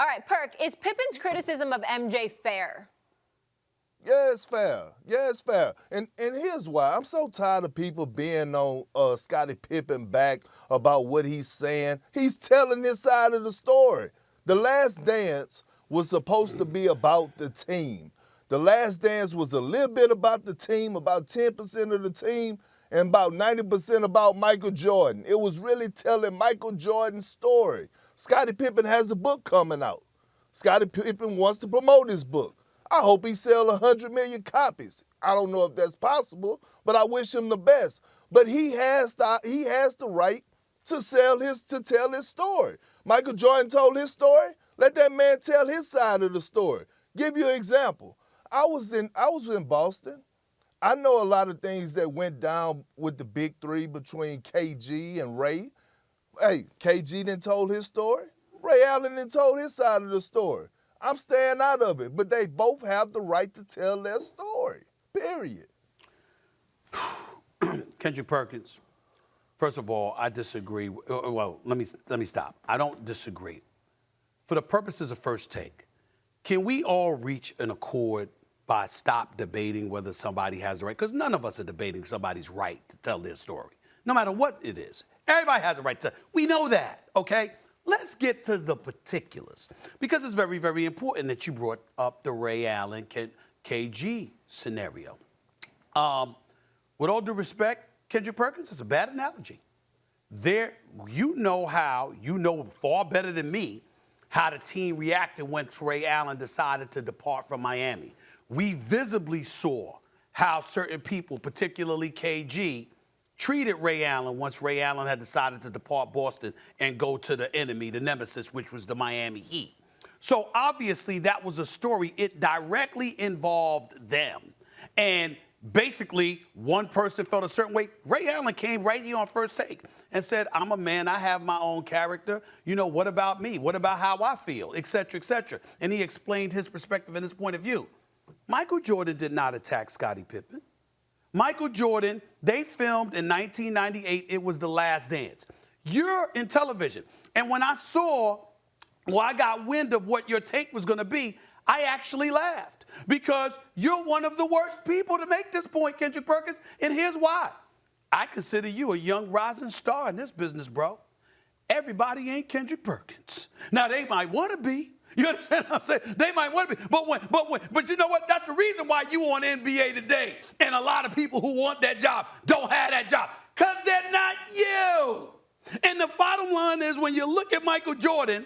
All right, Perk, is Pippen's criticism of MJ fair? Yeah, it's fair. Yeah, it's fair. And here's why. I'm so tired of people being on Scottie Pippen back about what he's saying. He's telling his side of the story. The Last Dance was supposed to be about the team. The Last Dance was a little bit about the team, about 10% of the team, and about 90% about Michael Jordan. It was really telling Michael Jordan's story. Scottie Pippen has a book coming out. Scottie Pippen wants to promote his book. I hope he sells 100 million copies. I don't know if that's possible, but I wish him the best. But he has the right to tell his story. Michael Jordan told his story. Let that man tell his side of the story. Give you an example. I was in Boston. I know a lot of things that went down with the big three between KG and Ray. Hey, KG didn't told his story. Ray Allen didn't told his side of the story. I'm staying out of it, but they both have the right to tell their story, period. Kendrick Perkins, first of all, I disagree. Well, let me stop. I don't disagree. For the purposes of First Take, can we all reach an accord by stop debating whether somebody has the right? Because none of us are debating somebody's right to tell their story, no matter what it is. Everybody has a right to. We know that, okay? Let's get to the particulars, because it's very, very important that you brought up the Ray Allen KG scenario. With all due respect, Kendrick Perkins, it's a bad analogy. You know far better than me how the team reacted when Ray Allen decided to depart from Miami. We visibly saw how certain people, particularly KG, treated Ray Allen once Ray Allen had decided to depart Boston and go to the enemy, the nemesis, which was the Miami Heat. So obviously that was a story. It directly involved them. And basically one person felt a certain way. Ray Allen came right here on First Take and said, I'm a man, I have my own character. You know, what about me? What about how I feel, et cetera, et cetera. And he explained his perspective and his point of view. Michael Jordan did not attack Scottie Pippen. Michael Jordan, they filmed in 1998, it was The Last Dance. You're in television. And when I got wind of what your take was going to be, I actually laughed, because you're one of the worst people to make this point, Kendrick Perkins, and here's why. I consider you a young rising star in this business, bro. Everybody ain't Kendrick Perkins. Now, they might want to be. You understand what I'm saying? They might want to be, but you know what? That's the reason why you on NBA Today, and a lot of people who want that job don't have that job, because they're not you. And the bottom line is, when you look at Michael Jordan,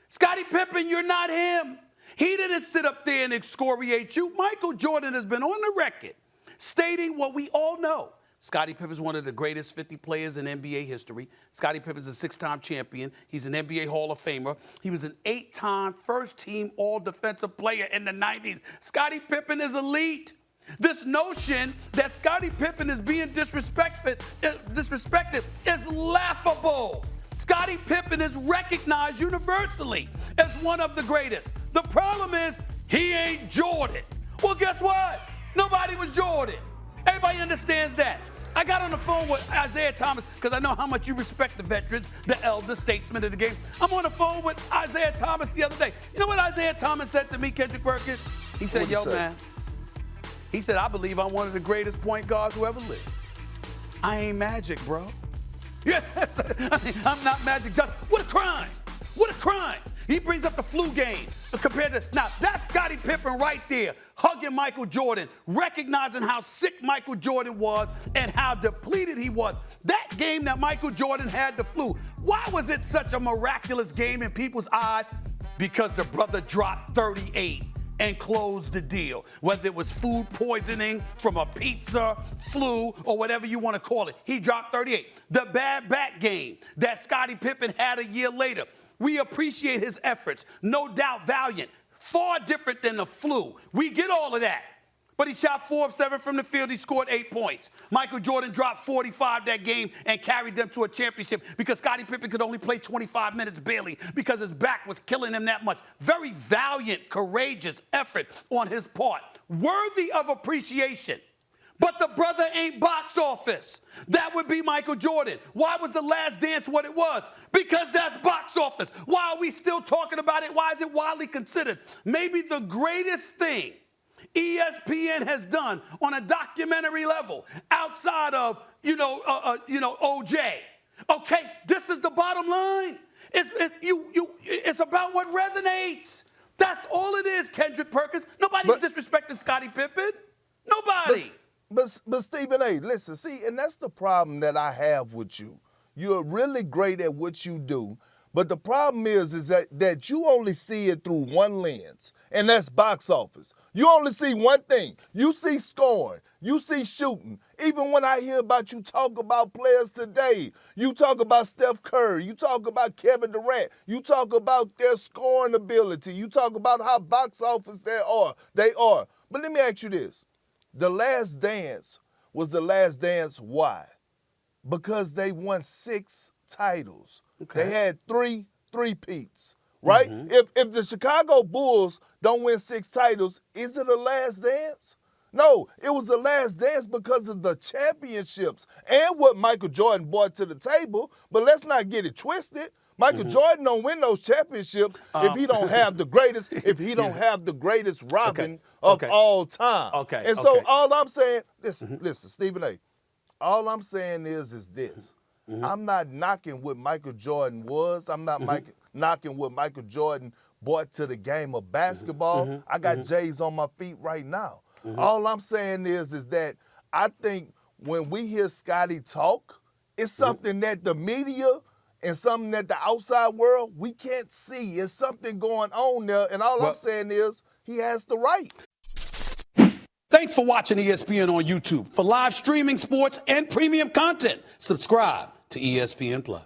Scottie Pippen, you're not him. He didn't sit up there and excoriate you. Michael Jordan has been on the record stating what we all know. Scottie Pippen is one of the greatest 50 players in NBA history. Scottie Pippen is a 6-time champion. He's an NBA Hall of Famer. He was an 8-time first-team all-defensive player in the 90s. Scottie Pippen is elite. This notion that Scottie Pippen is being disrespected is laughable. Scottie Pippen is recognized universally as one of the greatest. The problem is, he ain't Jordan. Well, guess what? Nobody was Jordan. Everybody understands that. I got on the phone with Isaiah Thomas, because I know how much you respect the veterans, the elder statesmen of the game. I'm on the phone with Isaiah Thomas the other day. You know what Isaiah Thomas said to me, Kendrick Perkins? He said, yo, man, he said, I believe I'm one of the greatest point guards who ever lived. I ain't Magic, bro. Yes, I mean, I'm not Magic Johnson. What a crime. What a crime. He brings up the flu game compared to, now that's Scottie Pippen right there, hugging Michael Jordan, recognizing how sick Michael Jordan was and how depleted he was. That game that Michael Jordan had the flu, why was it such a miraculous game in people's eyes? Because the brother dropped 38 and closed the deal. Whether it was food poisoning from a pizza, flu, or whatever you want to call it, he dropped 38. The bad back game that Scottie Pippen had a year later, we appreciate his efforts, no doubt valiant, far different than the flu. We get all of that. But he shot 4 of 7 from the field. He scored 8 points. Michael Jordan dropped 45 that game and carried them to a championship because Scottie Pippen could only play 25 minutes barely because his back was killing him that much. Very valiant, courageous effort on his part, worthy of appreciation. But the brother ain't box office. That would be Michael Jordan. Why was The Last Dance what it was? Because that's box office. Why are we still talking about it? Why is it widely considered maybe the greatest thing ESPN has done on a documentary level outside of, OJ? Okay, this is the bottom line. It's about what resonates. That's all it is, Kendrick Perkins. Nobody's disrespecting Scottie Pippen. Nobody. But Stephen A., listen, see, and that's the problem that I have with you. You're really great at what you do, but the problem is that you only see it through one lens, and that's box office. You only see one thing. You see scoring. You see shooting. Even when I hear about you talk about players today, you talk about Steph Curry, you talk about Kevin Durant, you talk about their scoring ability, you talk about how box office they are. But let me ask you this. The Last Dance was The Last Dance. Why? Because they won 6 titles. Okay. They had 3 three-peats, right? Mm-hmm. If the Chicago Bulls don't win 6 titles, is it a Last Dance? No, it was The Last Dance because of the championships and what Michael Jordan brought to the table. But let's not get it twisted. Michael Jordan don't win those championships if he don't have the greatest, Robin of all time. Okay. And so all I'm saying, listen, Stephen A., all I'm saying is this. I'm not knocking what Michael Jordan was. I'm not knocking what Michael Jordan brought to the game of basketball. I got J's on my feet right now. All I'm saying is that I think when we hear Scottie talk, it's something that the media and something that the outside world, we can't see. It's something going on there, and all I'm saying is he has the right. Thanks for watching ESPN on YouTube. For live streaming, sports, and premium content, subscribe to ESPN+.